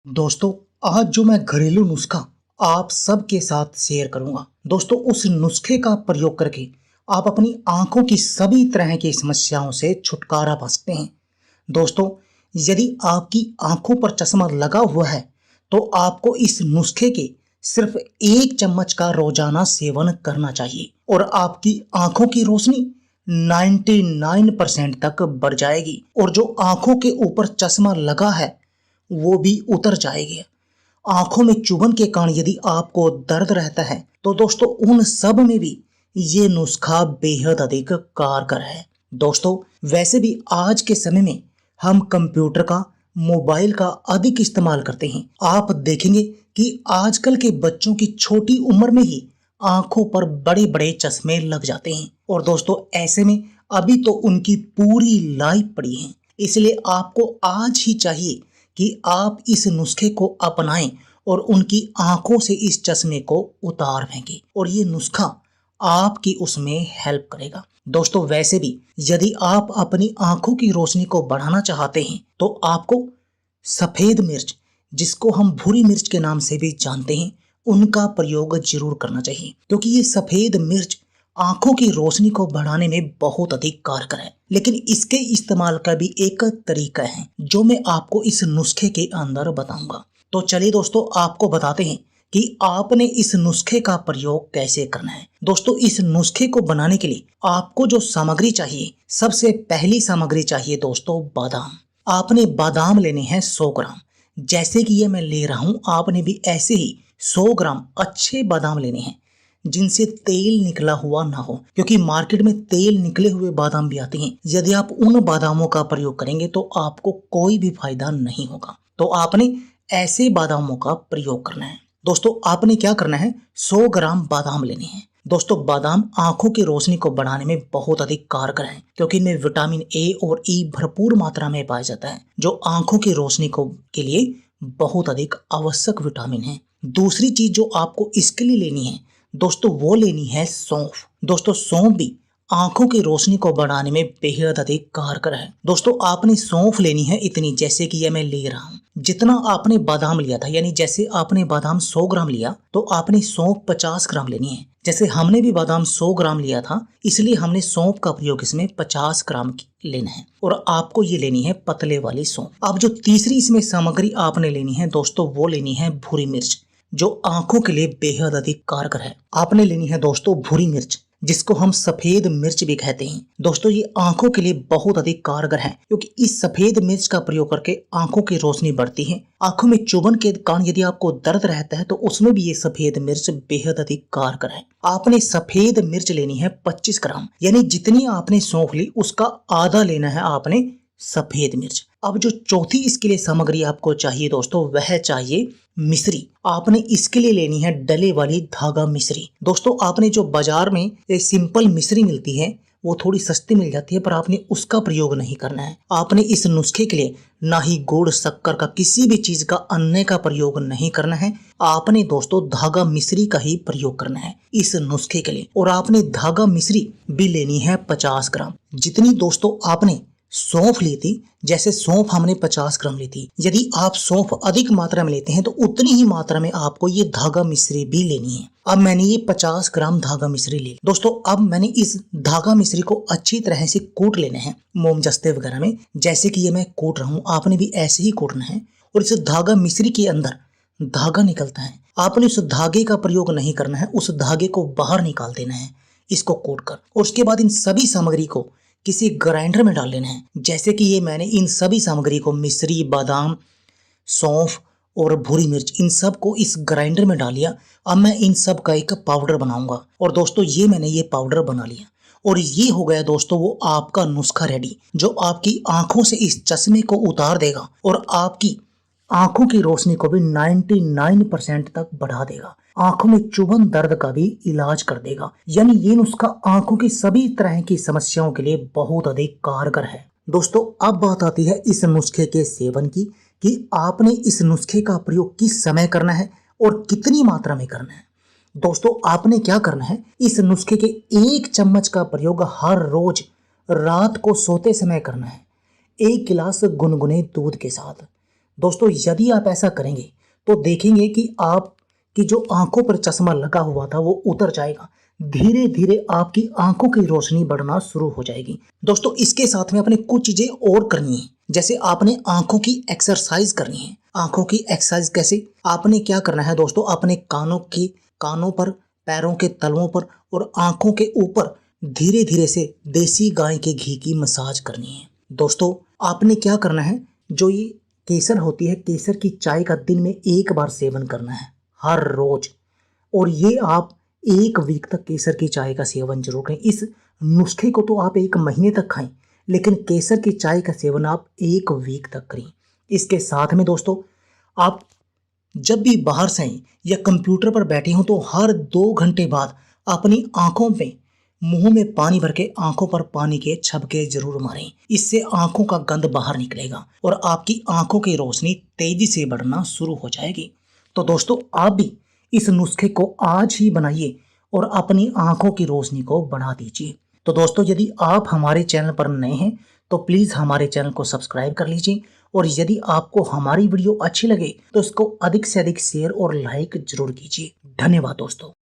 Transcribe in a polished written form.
दोस्तों, आज जो मैं घरेलू नुस्खा आप सबके साथ शेयर करूंगा। दोस्तों, उस नुस्खे का प्रयोग करके आप अपनी आंखों की सभी तरह की समस्याओं से छुटकारा पा सकते हैं। दोस्तों, यदि आपकी आंखों पर चश्मा लगा हुआ है तो आपको इस नुस्खे के सिर्फ 1 चम्मच का रोजाना सेवन करना चाहिए और आपकी आंखों की रोशनी 99% तक बढ़ जाएगी और जो आंखों के ऊपर चश्मा लगा है वो भी उतर जाएगी। आंखों में चुभन के कारण यदि आपको दर्द रहता है तो दोस्तों उन सब में भी ये नुस्खा बेहद अधिक कारगर है। दोस्तों, वैसे भी आज के समय में हम कंप्यूटर का, मोबाइल का अधिक इस्तेमाल करते हैं। आप देखेंगे कि आजकल के बच्चों की छोटी उम्र में ही आंखों पर बड़े बड़े चश्मे लग जाते हैं और दोस्तों ऐसे में अभी तो उनकी पूरी लाइफ पड़ी है। इसलिए आपको आज ही चाहिए कि आप इस नुस्खे को अपनाएं और उनकी आंखों से इस चश्मे को उतार फेंकें और ये नुस्खा आपकी उसमें हेल्प करेगा। दोस्तों, वैसे भी यदि आप अपनी आंखों की रोशनी को बढ़ाना चाहते हैं तो आपको सफेद मिर्च, जिसको हम भूरी मिर्च के नाम से भी जानते हैं, उनका प्रयोग जरूर करना चाहिए क्योंकि ये सफेद मिर्च आंखों की रोशनी को बढ़ाने में बहुत अधिक कारगर है। लेकिन इसके इस्तेमाल का भी एक तरीका है जो मैं आपको इस नुस्खे के अंदर बताऊंगा। तो चलिए दोस्तों, आपको बताते हैं कि आपने इस नुस्खे का प्रयोग कैसे करना है। दोस्तों, इस नुस्खे को बनाने के लिए आपको जो सामग्री चाहिए, सबसे पहली सामग्री चाहिए दोस्तों बादाम। आपने बादाम लेने हैं 100 ग्राम। जैसे कि ये मैं ले रहा हूं, आपने भी ऐसे ही 100 ग्राम अच्छे बादाम लेने हैं जिनसे तेल निकला हुआ ना हो, क्योंकि मार्केट में तेल निकले हुए बादाम भी आते हैं। यदि आप उन बादामों का प्रयोग करेंगे तो आपको कोई भी फायदा नहीं होगा। तो आपने ऐसे बादामों का प्रयोग करना है। दोस्तों, आपने क्या करना है, 100 ग्राम बादाम लेने हैं। दोस्तों, बादाम आंखों की रोशनी को बढ़ाने में बहुत अधिक कारगर है क्योंकि इनमें विटामिन ए और ई भरपूर मात्रा में पाया जाता है जो आंखों की रोशनी को के लिए बहुत अधिक आवश्यक विटामिन है। दूसरी चीज जो आपको इसके लिए लेनी है दोस्तों, वो लेनी है सौंफ। दोस्तों, सौंफ भी आंखों की रोशनी को बढ़ाने में बेहद अधिक कारगर है। दोस्तों, आपने सौंफ लेनी है इतनी, जैसे कि ये मैं ले रहा हूँ। जितना आपने बादाम लिया था, यानी जैसे आपने बादाम 100 ग्राम लिया तो आपने सौंफ 50 ग्राम लेनी है। जैसे हमने भी बादाम 100 ग्राम लिया था, इसलिए हमने सौंफ का प्रयोग इसमें 50 ग्राम लेना है और आपको ये लेनी है पतले वाली सौंफ। अब जो तीसरी इसमें सामग्री आपने लेनी है दोस्तों, वो लेनी है भूरी मिर्च, जो आंखों के लिए बेहद अधिक कारगर है। आपने लेनी है दोस्तों भूरी मिर्च, जिसको हम सफेद मिर्च भी कहते हैं। दोस्तों, ये आंखों के लिए बहुत अधिक कारगर है क्योंकि इस सफेद मिर्च का प्रयोग करके आंखों की रोशनी बढ़ती है। आंखों में चुभन के कारण यदि आपको दर्द रहता है तो उसमें भी ये सफेद मिर्च बेहद अधिक कारगर है। आपने सफेद मिर्च लेनी है 25 ग्राम, यानी जितनी आपने सौंफ ली उसका आधा लेना है आपने सफेद मिर्च। अब जो चौथी इसके लिए सामग्री आपको चाहिए दोस्तों, वह चाहिए मिश्री। आपने इसके लिए लेनी है डले वाली धागा मिश्री। दोस्तों, आपने जो बाजार में एक सिंपल मिश्री मिलती है वो थोड़ी सस्ती मिल जाती है, पर आपने उसका प्रयोग नहीं करना है। आपने इस नुस्खे के लिए ना ही गुड़, शक्कर का, किसी भी चीज का, अन्य का प्रयोग नहीं करना है। आपने दोस्तों धागा मिश्री का ही प्रयोग करना है इस नुस्खे के लिए। और आपने धागा मिश्री भी लेनी है 50 ग्राम। जितनी दोस्तों आपने सौंफ ली थी, जैसे सौंफ हमने 50 ग्राम ली थी, यदि आप सौंफ अधिक मात्रा में लेते हैं तो उतनी ही मात्रा में आपको ये धागा मिश्री भी लेनी है। अब मैंने ये 50 ग्राम धागा मिश्री ली। दोस्तों, अब मैंने इस धागा मिश्री को अच्छी तरह से कूट लेना है मोमजस्ते वगैरह में, जैसे कि ये मैं कूट रहा हूँ। आपने भी ऐसे ही कूटना है और इस धागा मिश्री के अंदर धागा निकलता है, आपने उस धागे का प्रयोग नहीं करना है, उस धागे को बाहर निकाल देना है इसको कूट कर। और उसके बाद इन सभी सामग्री को किसी ग्राइंडर में डाल लेना है। जैसे कि ये मैंने इन सभी सामग्री को, मिश्री, बादाम, सौंफ और भूरी मिर्च, इन सब को इस ग्राइंडर में डाल लिया। अब मैं इन सब का एक पाउडर बनाऊंगा और दोस्तों ये मैंने ये पाउडर बना लिया और ये हो गया दोस्तों वो आपका नुस्खा रेडी, जो आपकी आंखों से इस चश्मे को उतार देगा और आपकी आंखों की रोशनी को भी 99% तक बढ़ा देगा। आंखों में चुभन, दर्द का भी इलाज कर देगा। यानी ये नुस्खा आंखों की सभी तरह की समस्याओं के लिए बहुत अधिक कारगर है। दोस्तों, अब बात आती है इस नुस्खे के सेवन की, कि आपने इस नुस्खे का प्रयोग किस समय करना है और कितनी मात्रा में करना है। दोस्तों, आपने क्या करना है, इस नुस्खे के 1 चम्मच का प्रयोग हर रोज रात को सोते समय करना है, 1 गिलास गुनगुने दूध के साथ। दोस्तों यदि आप ऐसा करेंगे तो देखेंगे कि आपकी जो आंखों पर चश्मा लगा हुआ था वो उतर जाएगा। धीरे धीरे आपकी आंखों की रोशनी बढ़ना शुरू हो जाएगी। दोस्तों इसके साथ में अपने कुछ चीजें और करनी है, जैसे आपने आंखों की एक्सरसाइज करनी है। आंखों की एक्सरसाइज कैसे? आपने क्या करना है दोस्तों, अपने कानों पर, पैरों के तलवों पर और आंखों के ऊपर धीरे धीरे से देसी गाय के घी की मसाज करनी है। दोस्तों आपने क्या करना है, जो ये केसर होती है, केसर की चाय का दिन में 1 बार सेवन करना है हर रोज। और ये आप 1 वीक तक केसर की चाय का सेवन जरूर करें। इस नुस्खे को तो आप 1 महीने तक खाएं, लेकिन केसर की चाय का सेवन आप 1 वीक तक करें। इसके साथ में दोस्तों आप जब भी बाहर से आए या कंप्यूटर पर बैठे हों तो हर 2 घंटे बाद अपनी आंखों में, मुंह में पानी भर के आंखों पर पानी के छबके जरूर मारें। इससे आंखों का गंद बाहर निकलेगा और आपकी आंखों की रोशनी तेजी से बढ़ना शुरू हो जाएगी। तो दोस्तों आप भी इस नुस्खे को आज ही बनाइए और अपनी आंखों की रोशनी को बढ़ा दीजिए। तो दोस्तों यदि आप हमारे चैनल पर नए हैं तो प्लीज हमारे चैनल को सब्सक्राइब कर लीजिए, और यदि आपको हमारी वीडियो अच्छी लगे तो इसको अधिक से अधिक शेयर और लाइक जरूर कीजिए। धन्यवाद दोस्तों।